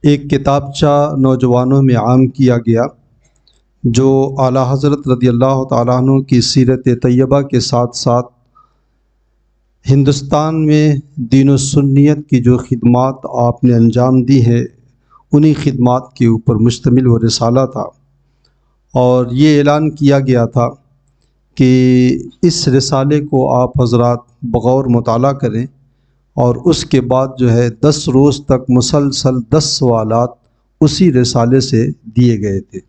ایک کتابچہ نوجوانوں میں عام کیا گیا جو اعلیٰ حضرت رضی اللہ تعالیٰ عنہ کی سیرت طیبہ کے ساتھ ساتھ ہندوستان میں دین و سنیت کی جو خدمات آپ نے انجام دی ہے انہی خدمات کے اوپر مشتمل وہ رسالہ تھا، اور یہ اعلان کیا گیا تھا کہ اس رسالے کو آپ حضرات بغور مطالعہ کریں، اور اس کے بعد جو ہے 10 روز تک مسلسل 10 سوالات اسی رسالے سے دیے گئے تھے۔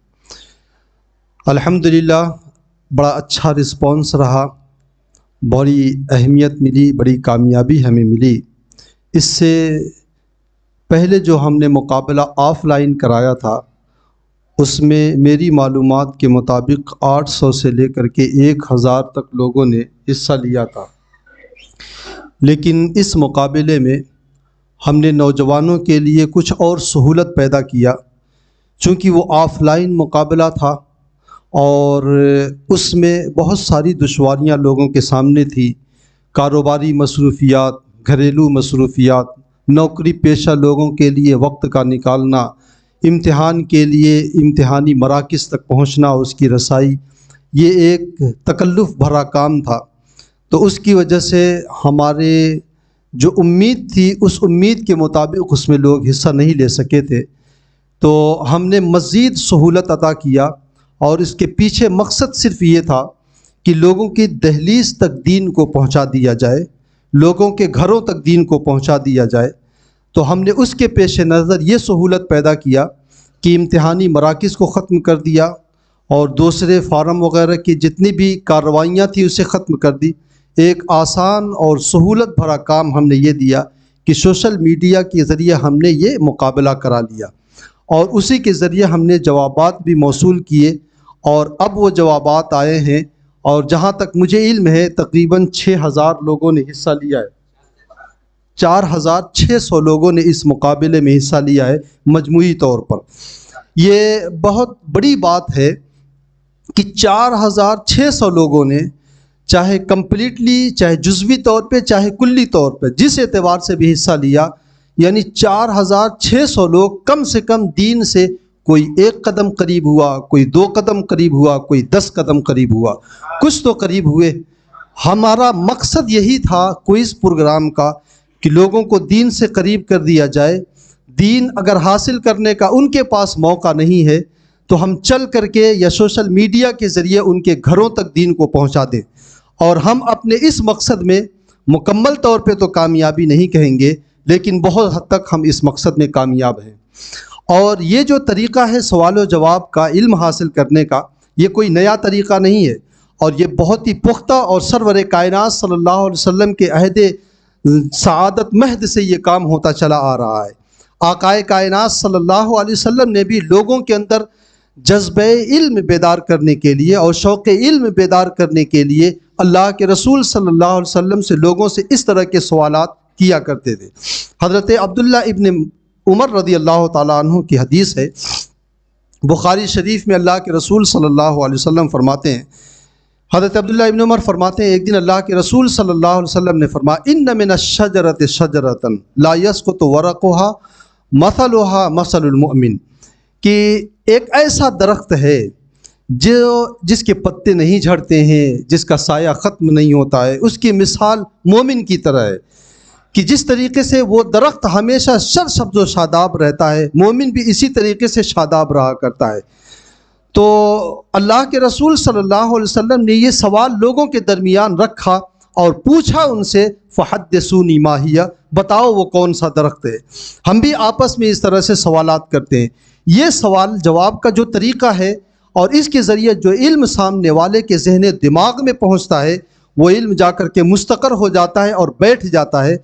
الحمدللہ بڑا اچھا رسپانس رہا، بڑی اہمیت ملی، بڑی کامیابی ہمیں ملی۔ اس سے پہلے جو ہم نے مقابلہ آف لائن کرایا تھا اس میں میری معلومات کے مطابق 800 سے لے کر کے 1000 تک لوگوں نے حصہ لیا تھا، لیکن اس مقابلے میں ہم نے نوجوانوں کے لیے کچھ اور سہولت پیدا کیا، چونکہ وہ آف لائن مقابلہ تھا اور اس میں بہت ساری دشواریاں لوگوں کے سامنے تھی۔ کاروباری مصروفیات، گھریلو مصروفیات، نوکری پیشہ لوگوں کے لیے وقت کا نکالنا، امتحان کے لیے امتحانی مراکز تک پہنچنا، اس کی رسائی، یہ ایک تکلف بھرا کام تھا۔ تو اس کی وجہ سے ہمارے جو امید تھی اس امید کے مطابق اس میں لوگ حصہ نہیں لے سکے تھے۔ تو ہم نے مزید سہولت عطا کیا، اور اس کے پیچھے مقصد صرف یہ تھا کہ لوگوں کی دہلیز تک دین کو پہنچا دیا جائے، لوگوں کے گھروں تک دین کو پہنچا دیا جائے۔ تو ہم نے اس کے پیش نظر یہ سہولت پیدا کیا کہ امتحانی مراکز کو ختم کر دیا، اور دوسرے فارم وغیرہ کی جتنی بھی کارروائیاں تھیں اسے ختم کر دی۔ ایک آسان اور سہولت بھرا کام ہم نے یہ دیا کہ سوشل میڈیا کے ذریعے ہم نے یہ مقابلہ کرا لیا، اور اسی کے ذریعے ہم نے جوابات بھی موصول کیے، اور اب وہ جوابات آئے ہیں، اور جہاں تک مجھے علم ہے تقریباً 6000 لوگوں نے حصہ لیا ہے، 4600 لوگوں نے اس مقابلے میں حصہ لیا ہے مجموعی طور پر۔ یہ بہت بڑی بات ہے کہ 4600 لوگوں نے چاہے کمپلیٹلی، چاہے جزوی طور پہ، چاہے کلی طور پہ، جس اعتبار سے بھی حصہ لیا، یعنی 4600 لوگ کم سے کم دین سے کوئی 1 قدم قریب ہوا، کوئی 2 قدم قریب ہوا، کوئی 10 قدم قریب ہوا، کچھ تو قریب ہوئے۔ ہمارا مقصد یہی تھا کوئز پروگرام کا کہ لوگوں کو دین سے قریب کر دیا جائے۔ دین اگر حاصل کرنے کا ان کے پاس موقع نہیں ہے تو ہم چل کر کے یا سوشل میڈیا کے ذریعے ان کے گھروں تک دین کو پہنچا دیں، اور ہم اپنے اس مقصد میں مکمل طور پہ تو کامیابی نہیں کہیں گے، لیکن بہت حد تک ہم اس مقصد میں کامیاب ہیں۔ اور یہ جو طریقہ ہے سوال و جواب کا، علم حاصل کرنے کا، یہ کوئی نیا طریقہ نہیں ہے، اور یہ بہت ہی پختہ اور سرور کائنات صلی اللہ علیہ وسلم کے عہد سعادت مہد سے یہ کام ہوتا چلا آ رہا ہے۔ آقائے کائنات صلی اللہ علیہ وسلم نے بھی لوگوں کے اندر جذبہ علم بیدار کرنے کے لیے اور شوق علم بیدار کرنے کے لیے اللہ کے رسول صلی اللہ علیہ وسلم سے لوگوں سے اس طرح کے سوالات کیا کرتے تھے۔ حضرت عبداللہ ابن عمر رضی اللہ تعالیٰ عنہ کی حدیث ہے، بخاری شریف میں اللہ کے رسول صلی اللہ علیہ وسلم فرماتے ہیں، حضرت عبداللہ ابن عمر فرماتے ہیں ایک دن اللہ کے رسول صلی اللہ علیہ وسلم نے فرمایا، ان من الشجرۃ شجرۃ لا يسقط ورقها مثلها مثل المؤمن، کہ ایک ایسا درخت ہے جس کے پتے نہیں جھڑتے ہیں، جس کا سایہ ختم نہیں ہوتا ہے، اس کی مثال مومن کی طرح ہے کہ جس طریقے سے وہ درخت ہمیشہ سرسبز و شاداب رہتا ہے، مومن بھی اسی طریقے سے شاداب رہا کرتا ہے۔ تو اللہ کے رسول صلی اللہ علیہ وسلم نے یہ سوال لوگوں کے درمیان رکھا اور پوچھا ان سے، فحدثونی ما ہی، بتاؤ وہ کون سا درخت ہے۔ ہم بھی آپس میں اس طرح سے سوالات کرتے ہیں۔ یہ سوال جواب کا جو طریقہ ہے اور اس کے ذریعے جو علم سامنے والے کے ذہن دماغ میں پہنچتا ہے، وہ علم جا کر کے مستقر ہو جاتا ہے اور بیٹھ جاتا ہے،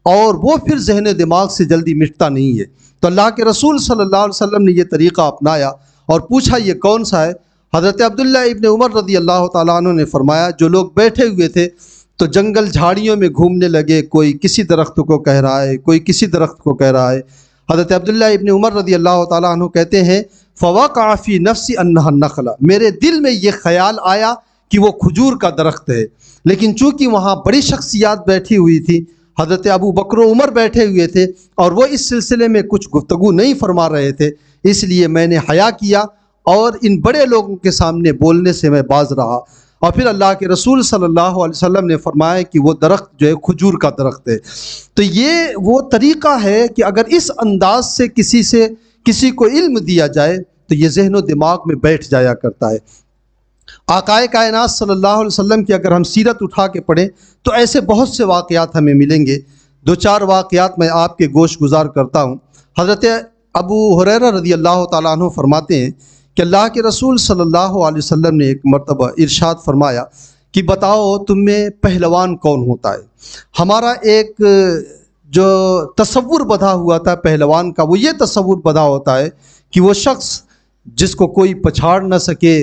اور وہ پھر ذہن دماغ سے جلدی مٹتا نہیں ہے۔ تو اللہ کے رسول صلی اللہ علیہ وسلم نے یہ طریقہ اپنایا اور پوچھا یہ کون سا ہے۔ حضرت عبداللہ ابن عمر رضی اللہ تعالیٰ عنہ نے فرمایا، جو لوگ بیٹھے ہوئے تھے تو جنگل جھاڑیوں میں گھومنے لگے، کوئی کسی درخت کو کہہ رہا ہے، کوئی کسی درخت کو کہہ رہا ہے۔ حضرت عبداللہ ابن عمر رضی اللہ تعالیٰ عنہ کہتے ہیں، فوقع فی نفسی انہا النخلہ، میرے دل میں یہ خیال آیا کہ وہ کھجور کا درخت ہے، لیکن چونکہ وہاں بڑی شخصیات بیٹھی ہوئی تھی، حضرت ابو بکر و عمر بیٹھے ہوئے تھے اور وہ اس سلسلے میں کچھ گفتگو نہیں فرما رہے تھے، اس لیے میں نے حیا کیا اور ان بڑے لوگوں کے سامنے بولنے سے میں باز رہا۔ اور پھر اللہ کے رسول صلی اللہ علیہ وسلم نے فرمایا کہ وہ درخت جو ہے کھجور کا درخت ہے۔ تو یہ وہ طریقہ ہے کہ اگر اس انداز سے کسی کو علم دیا جائے تو یہ ذہن و دماغ میں بیٹھ جایا کرتا ہے۔ آقائے کائنات صلی اللہ علیہ وسلم کی اگر ہم سیرت اٹھا کے پڑھیں تو ایسے بہت سے واقعات ہمیں ملیں گے۔ 2-4 واقعات میں آپ کے گوش گزار کرتا ہوں۔ حضرت ابو ہریرہ رضی اللہ تعالیٰ عنہ فرماتے ہیں کہ اللہ کے رسول صلی اللہ علیہ وسلم نے ایک مرتبہ ارشاد فرمایا کہ بتاؤ تم میں پہلوان کون ہوتا ہے۔ ہمارا ایک جو تصور بدھا ہوا تھا پہلوان کا، وہ یہ تصور بدھا ہوتا ہے کہ وہ شخص جس کو کوئی پچھاڑ نہ سکے،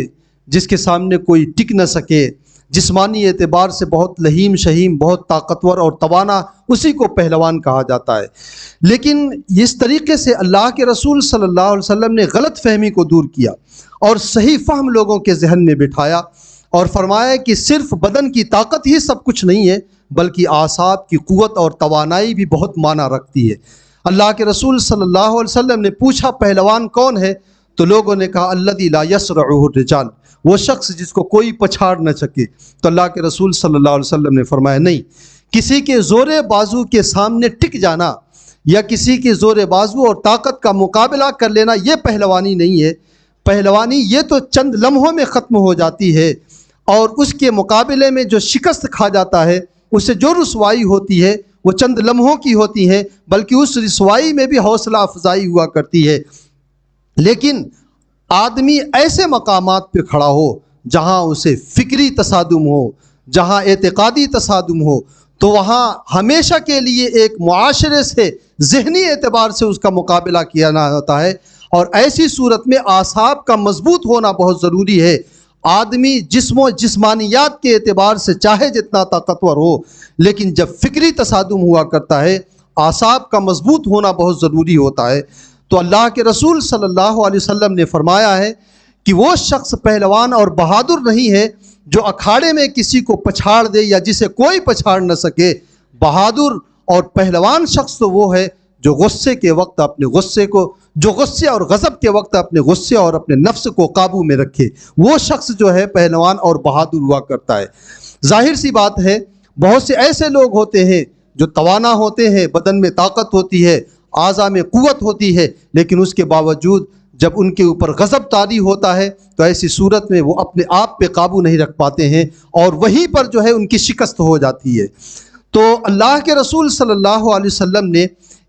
جس کے سامنے کوئی ٹک نہ سکے، جسمانی اعتبار سے بہت لہیم شہیم، بہت طاقتور اور توانا، اسی کو پہلوان کہا جاتا ہے۔ لیکن اس طریقے سے اللہ کے رسول صلی اللہ علیہ وسلم نے غلط فہمی کو دور کیا اور صحیح فہم لوگوں کے ذہن میں بٹھایا اور فرمایا کہ صرف بدن کی طاقت ہی سب کچھ نہیں ہے، بلکہ اعصاب کی قوت اور توانائی بھی بہت معنی رکھتی ہے۔ اللہ کے رسول صلی اللہ علیہ وسلم نے پوچھا پہلوان کون ہے؟ تو لوگوں نے کہا الذی لا یسرعہ الرجال، وہ شخص جس کو کوئی پچھاڑ نہ سکے۔ تو اللہ کے رسول صلی اللہ علیہ وسلم نے فرمایا نہیں، کسی کے زور بازو کے سامنے ٹک جانا یا کسی کے زور بازو اور طاقت کا مقابلہ کر لینا یہ پہلوانی نہیں ہے۔ پہلوانی یہ تو چند لمحوں میں ختم ہو جاتی ہے، اور اس کے مقابلے میں جو شکست کھا جاتا ہے، اس سے جو رسوائی ہوتی ہے وہ چند لمحوں کی ہوتی ہے، بلکہ اس رسوائی میں بھی حوصلہ افزائی ہوا کرتی ہے۔ لیکن آدمی ایسے مقامات پہ کھڑا ہو جہاں اسے فکری تصادم ہو، جہاں اعتقادی تصادم ہو، تو وہاں ہمیشہ کے لیے ایک معاشرے سے ذہنی اعتبار سے اس کا مقابلہ کیا نہ ہوتا ہے، اور ایسی صورت میں اعصاب کا مضبوط ہونا بہت ضروری ہے۔ آدمی جسم و جسمانیات کے اعتبار سے چاہے جتنا طاقتور ہو، لیکن جب فکری تصادم ہوا کرتا ہے، اعصاب کا مضبوط ہونا بہت ضروری ہوتا ہے۔ تو اللہ کے رسول صلی اللہ علیہ وسلم نے فرمایا ہے کہ وہ شخص پہلوان اور بہادر نہیں ہے جو اکھاڑے میں کسی کو پچھاڑ دے یا جسے کوئی پچھاڑ نہ سکے۔ بہادر اور پہلوان شخص تو وہ ہے جو غصے کے وقت اپنے غصے اور غضب کے وقت اپنے غصے اور اپنے نفس کو قابو میں رکھے، وہ شخص جو ہے پہلوان اور بہادر ہوا کرتا ہے۔ ظاہر سی بات ہے بہت سے ایسے لوگ ہوتے ہیں جو توانا ہوتے ہیں، بدن میں طاقت ہوتی ہے، اعضاء میں قوت ہوتی ہے، لیکن اس کے باوجود جب ان کے اوپر غضب طاری ہوتا ہے تو ایسی صورت میں وہ اپنے آپ پہ قابو نہیں رکھ پاتے ہیں، اور وہیں پر جو ہے ان کی شکست ہو جاتی ہے۔ تو اللہ کے رسول صلی اللہ علیہ وسلم نے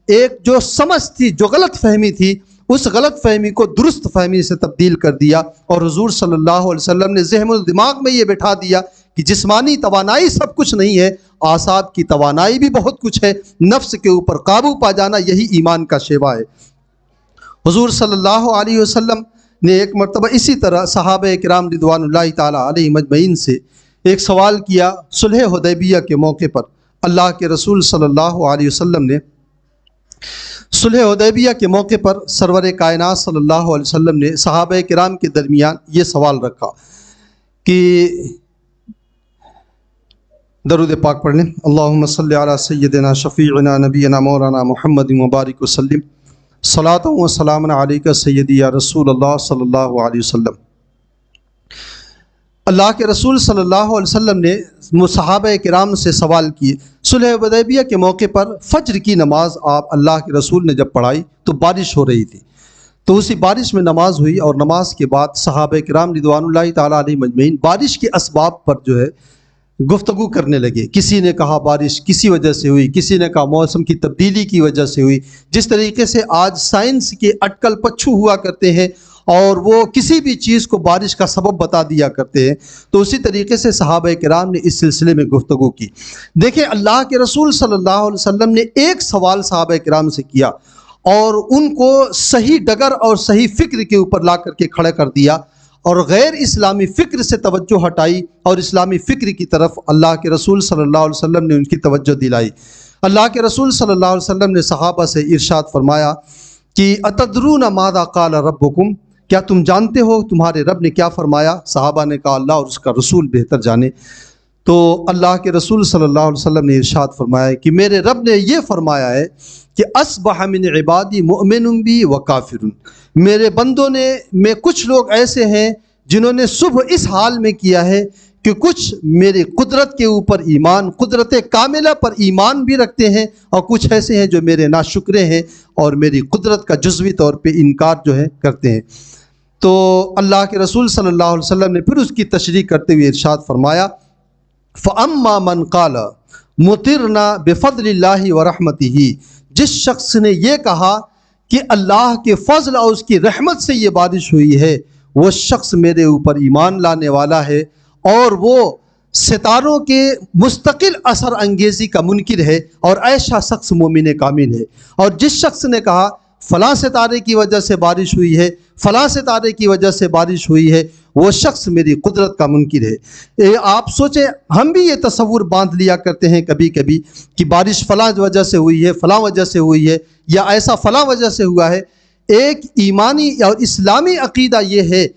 ایک جو سمجھ تھی، جو غلط فہمی تھی، اس غلط فہمی کو درست فہمی سے تبدیل کر دیا، اور حضور صلی اللہ علیہ وسلم نے ذہن و دماغ میں یہ بٹھا دیا کہ جسمانی توانائی سب کچھ نہیں ہے، اعصاب کی توانائی بھی بہت کچھ ہے، نفس کے اوپر قابو پا جانا یہی ایمان کا شیوا ہے۔ حضور صلی اللہ علیہ وسلم نے ایک مرتبہ اسی طرح صحابہ کرام رضوان اللہ تعالیٰ علیہم اجمعین سے ایک سوال کیا۔ صلح حدیبیہ کے موقع پر اللہ کے رسول صلی اللہ علیہ وسلم نے صلح حدیبیہ کے موقع پر سرور کائنات صلی اللہ علیہ وسلم نے صحابہ کرام کے درمیان یہ سوال رکھا کہ درود پاک پڑھ لیں۔ اللہم صلی علی سیدنا شفیعنا نبینا مولانا محمد مبارک وسلم، صلاۃ و سلام علیک سیدی یا رسول اللہ صلی اللہ علیہ وسلم۔ اللہ کے رسول صلی اللہ علیہ وسلم نے صحابہ کرام سے سوال کیے۔ صلح حدیبیہ کے موقع پر فجر کی نماز اللہ کے رسول نے جب پڑھائی تو بارش ہو رہی تھی، تو اسی بارش میں نماز ہوئی، اور نماز کے بعد صحابہ کرام رضوان اللہ تعالیٰ علیہ مجمعین بارش کے اسباب پر جو ہے گفتگو کرنے لگے۔ کسی نے کہا بارش کسی وجہ سے ہوئی، کسی نے کہا موسم کی تبدیلی کی وجہ سے ہوئی۔ جس طریقے سے آج سائنس کے اٹکل پچھو ہوا کرتے ہیں اور وہ کسی بھی چیز کو بارش کا سبب بتا دیا کرتے ہیں، تو اسی طریقے سے صحابہ کرام نے اس سلسلے میں گفتگو کی۔ دیکھیں اللہ کے رسول صلی اللہ علیہ وسلم نے ایک سوال صحابہ کرام سے کیا اور ان کو صحیح ڈگر اور صحیح فکر کے اوپر لا کر کے کھڑے کر دیا، اور غیر اسلامی فکر سے توجہ ہٹائی اور اسلامی فکر کی طرف اللہ کے رسول صلی اللہ علیہ وسلم نے ان کی توجہ دلائی۔ اللہ کے رسول صلی اللہ علیہ وسلم نے صحابہ سے ارشاد فرمایا کہ اتدرون ماذا قال ربکم، کیا تم جانتے ہو تمہارے رب نے کیا فرمایا؟ صحابہ نے کہا اللہ اور اس کا رسول بہتر جانے۔ تو اللہ کے رسول صلی اللہ علیہ وسلم نے ارشاد فرمایا کہ میرے رب نے یہ فرمایا ہے کہ اصبح من عبادی مؤمن بی و کافر، میرے بندوں میں کچھ لوگ ایسے ہیں جنہوں نے صبح اس حال میں کیا ہے کہ کچھ میری قدرت کے اوپر ایمان، قدرت کاملہ پر ایمان بھی رکھتے ہیں، اور کچھ ایسے ہیں جو میرے ناشکرے ہیں اور میری قدرت کا جزوی طور پہ انکار جو ہے کرتے ہیں۔ تو اللہ کے رسول صلی اللہ علیہ وسلم نے پھر اس کی تشریح کرتے ہوئے ارشاد فرمایا فَأَمَّا مَنْ قَالَ مُطِرْنَا بِفَضْلِ اللَّهِ وَرَحْمَتِهِ، جس شخص نے یہ کہا کہ اللہ کے فضل اور اس کی رحمت سے یہ بارش ہوئی ہے، وہ شخص میرے اوپر ایمان لانے والا ہے اور وہ ستاروں کے مستقل اثر انگیزی کا منکر ہے، اور ایسا شخص مومن کامل ہے۔ اور جس شخص نے کہا فلاں ستارے کی وجہ سے بارش ہوئی ہے، فلاں ستارے کی وجہ سے بارش ہوئی ہے، وہ شخص میری قدرت کا منکر ہے۔ آپ سوچیں، ہم بھی یہ تصور باندھ لیا کرتے ہیں کبھی کبھی کہ بارش فلاں وجہ سے ہوئی ہے، فلاں وجہ سے ہوئی ہے، یا ایسا فلاں وجہ سے ہوا ہے۔ ایک ایمانی اور اسلامی عقیدہ یہ ہے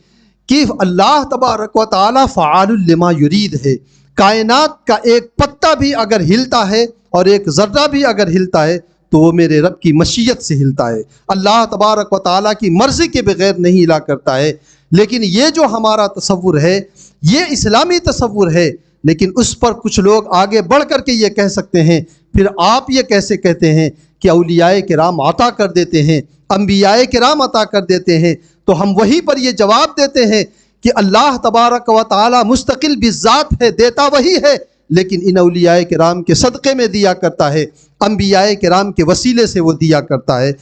کہ اللہ تبارک و تعالی فعال لما یرید ہے۔ کائنات کا ایک پتا بھی اگر ہلتا ہے اور ایک ذرہ بھی اگر ہلتا ہے تو وہ میرے رب کی مشیت سے ہلتا ہے۔ اللہ تبارک و تعالیٰ کی مرضی کے بغیر نہیں ہلا کرتا ہے۔ لیکن یہ جو ہمارا تصور ہے یہ اسلامی تصور ہے، لیکن اس پر کچھ لوگ آگے بڑھ کر کے یہ کہہ سکتے ہیں پھر آپ یہ کیسے کہتے ہیں کہ اولیاء کرام عطا کر دیتے ہیں، انبیاء کرام عطا کر دیتے ہیں؟ تو ہم وہیں پر یہ جواب دیتے ہیں کہ اللہ تبارک و تعالیٰ مستقل بذات ہے، دیتا وہی ہے، لیکن ان اولیاء کرام کے صدقے میں دیا کرتا ہے، انبیاء کرام کے وسیلے سے وہ دیا کرتا ہے۔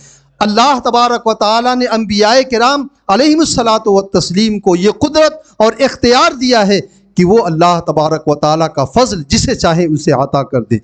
اللہ تبارک و تعالیٰ نے انبیاء کرام علیہم الصلاۃ والتسلیم کو یہ قدرت اور اختیار دیا ہے کہ وہ اللہ تبارک و تعالیٰ کا فضل جسے چاہے اسے عطا کر دے۔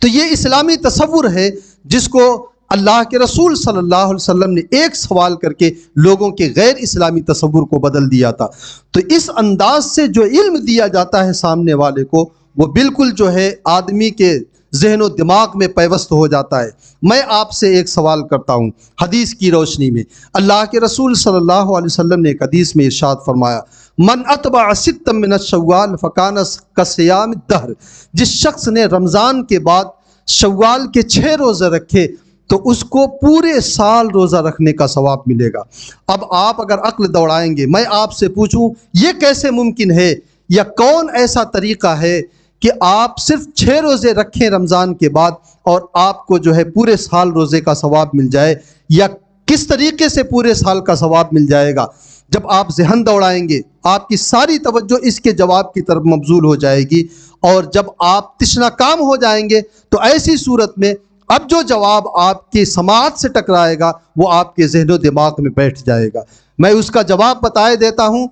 تو یہ اسلامی تصور ہے جس کو اللہ کے رسول صلی اللہ علیہ وسلم نے ایک سوال کر کے لوگوں کے غیر اسلامی تصور کو بدل دیا تھا۔ تو اس انداز سے جو علم دیا جاتا ہے سامنے والے کو، وہ بالکل جو ہے آدمی کے ذہن و دماغ میں پیوست ہو جاتا ہے۔ میں آپ سے ایک سوال کرتا ہوں حدیث کی روشنی میں۔ اللہ کے رسول صلی اللہ علیہ وسلم نے ایک حدیث میں ارشاد فرمایا من اتبع ستا من الشوال فکان کصیام الدہر، جس شخص نے رمضان کے بعد شوال کے 6 روزے رکھے تو اس کو پورے سال روزہ رکھنے کا ثواب ملے گا۔ اب آپ اگر عقل دوڑائیں گے، میں آپ سے پوچھوں یہ کیسے ممکن ہے، یا کون ایسا طریقہ ہے کہ آپ صرف 6 روزے رکھیں رمضان کے بعد اور آپ کو جو ہے پورے سال روزے کا ثواب مل جائے، یا کس طریقے سے پورے سال کا ثواب مل جائے گا؟ جب آپ ذہن دوڑائیں گے آپ کی ساری توجہ اس کے جواب کی طرف مبذول ہو جائے گی، اور جب آپ تشنا کام ہو جائیں گے تو ایسی صورت میں اب جو جواب آپ کی سماعت سے ٹکرائے گا وہ آپ کے ذہن و دماغ میں بیٹھ جائے گا۔ میں اس کا جواب بتائے دیتا ہوں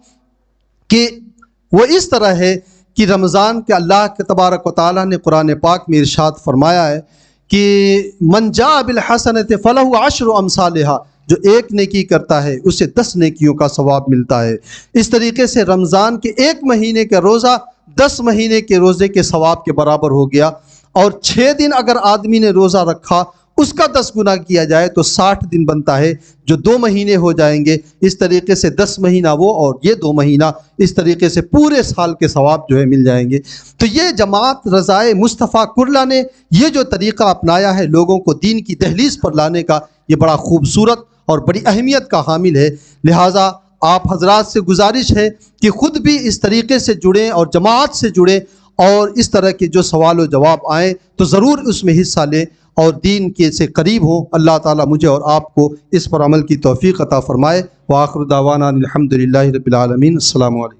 کہ وہ اس طرح ہے کہ رمضان کے اللہ کے تبارک و تعالیٰ نے قرآن پاک میں ارشاد فرمایا ہے کہ من جاء بالحسنۃ فلہ عشر امثالھا، جو ایک نیکی کرتا ہے اسے 10 نیکیوں کا ثواب ملتا ہے۔ اس طریقے سے رمضان کے 1 مہینے کا روزہ 10 مہینے کے روزے کے ثواب کے برابر ہو گیا، اور 6 دن اگر آدمی نے روزہ رکھا اس کا 10 گنا کیا جائے تو 60 دن بنتا ہے، جو 2 مہینے ہو جائیں گے۔ اس طریقے سے 10 مہینہ وہ اور یہ 2 مہینہ، اس طریقے سے پورے سال کے ثواب جو ہے مل جائیں گے۔ تو یہ جماعت رضائے مصطفیٰ کرلا نے یہ جو طریقہ اپنایا ہے لوگوں کو دین کی دہلیز پر لانے کا، یہ بڑا خوبصورت اور بڑی اہمیت کا حامل ہے۔ لہٰذا آپ حضرات سے گزارش ہے کہ خود بھی اس طریقے سے جڑیں اور جماعت سے جڑیں، اور اس طرح کے جو سوال و جواب آئیں تو ضرور اس میں حصہ لیں اور دین کے سے قریب ہوں۔ اللہ تعالیٰ مجھے اور آپ کو اس پر عمل کی توفیق عطا فرمائے۔ وآخر دعوانا الحمدللہ رب العالمین۔ السلام علیکم۔